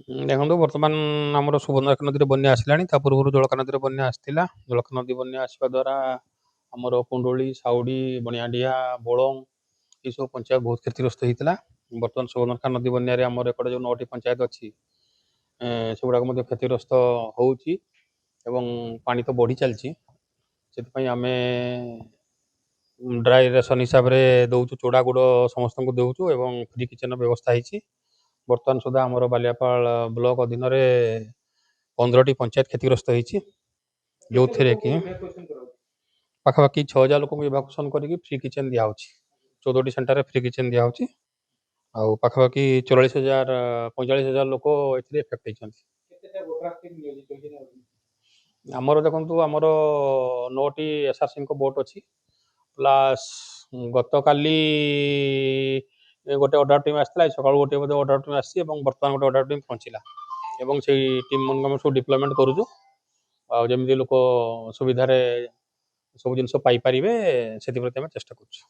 ଦେଖନ୍ତୁ ବର୍ତ୍ତମାନ ଆମର ସୁବର୍ଣ୍ଣରେଖା ନଦୀରେ ବନ୍ୟା ଆସିଲାଣି। ତା ପୂର୍ବରୁ ଜଳକା ନଦୀରେ ବନ୍ୟା ଆସିଥିଲା। ଜଳକା ନଦୀ ବନ୍ୟା ଆସିବା ଦ୍ୱାରା ଆମର କୁଣ୍ଡୁଳି, ସାଉଡ଼ି, ବଣିଆଁଡିଆ, ବୋଳଙ୍ଗ ଏସବୁ ପଞ୍ଚାୟତ ବହୁତ କ୍ଷତିଗ୍ରସ୍ତ ହେଇଥିଲା। ବର୍ତ୍ତମାନ ସୁବର୍ଣ୍ଣରେଖା ନଦୀ ବନ୍ୟାରେ ଆମର ଏପଟେ ଯେଉଁ 9ଟି ପଞ୍ଚାୟତ ଅଛି ସେଗୁଡ଼ାକ ମଧ୍ୟ କ୍ଷତିଗ୍ରସ୍ତ ହେଉଛି ଏବଂ ପାଣି ତ ବଢ଼ି ଚାଲିଛି। ସେଥିପାଇଁ ଆମେ ଡ୍ରାଏ ରେସନ୍ ହିସାବରେ ଦେଉଛୁ, ଚୁଡ଼ା ଗୁଡ଼ ସମସ୍ତଙ୍କୁ ଦେଉଛୁ ଏବଂ ଫ୍ରି କିଚେନ୍ର ବ୍ୟବସ୍ଥା ହେଇଛି। ବର୍ତ୍ତମାନ ସୁଦ୍ଧା ଆମର ବାଲିଆପାଳ ବ୍ଲକ ଅଧୀନରେ 15ଟି ପଞ୍ଚାୟତ କ୍ଷତିଗ୍ରସ୍ତ ହେଇଛି, ଯେଉଁଥିରେ କି ପାଖାପାଖି 6,000 ଲୋକଙ୍କୁ ଇଭାକୁଏସନ୍ କରିକି ଫ୍ରି କିଚେନ୍ ଦିଆହେଉଛି। 14ଟି ସେଣ୍ଟରରେ ଫ୍ରି କିଚେନ୍ ଦିଆହେଉଛି। ଆଉ ପାଖାପାଖି 45,000 ଲୋକ ଏଥିରେ ଏଫେକ୍ଟ ହେଇଛନ୍ତି। ଆମର ଦେଖନ୍ତୁ, ଆମର 9ଟି SRCଙ୍କ ବୋଟ୍ ଅଛି, ପ୍ଲସ୍ ଗତକାଲି ଗୋଟେ ଅର୍ଡ଼ର ଟିମ୍ ଆସିଥିଲା, ସକାଳୁ ଗୋଟେ ବୋଧେ ଅର୍ଡ଼ର ଟିମ୍ ଆସିଛି ଏବଂ ବର୍ତ୍ତମାନ ଗୋଟେ ଅର୍ଡ଼ର ଟିମ୍ ପହଞ୍ଚିଲା ଏବଂ ସେଇ ଟିମ୍ ମାନଙ୍କୁ ଆମେ ସବୁ ଡିପ୍ଲୟମେଣ୍ଟ କରୁଛୁ। ଆଉ ଯେମିତି ଲୋକ ସୁବିଧାରେ ସବୁ ଜିନିଷ ପାଇପାରିବେ ସେଥିପ୍ରତି ଆମେ ଚେଷ୍ଟା କରୁଛୁ।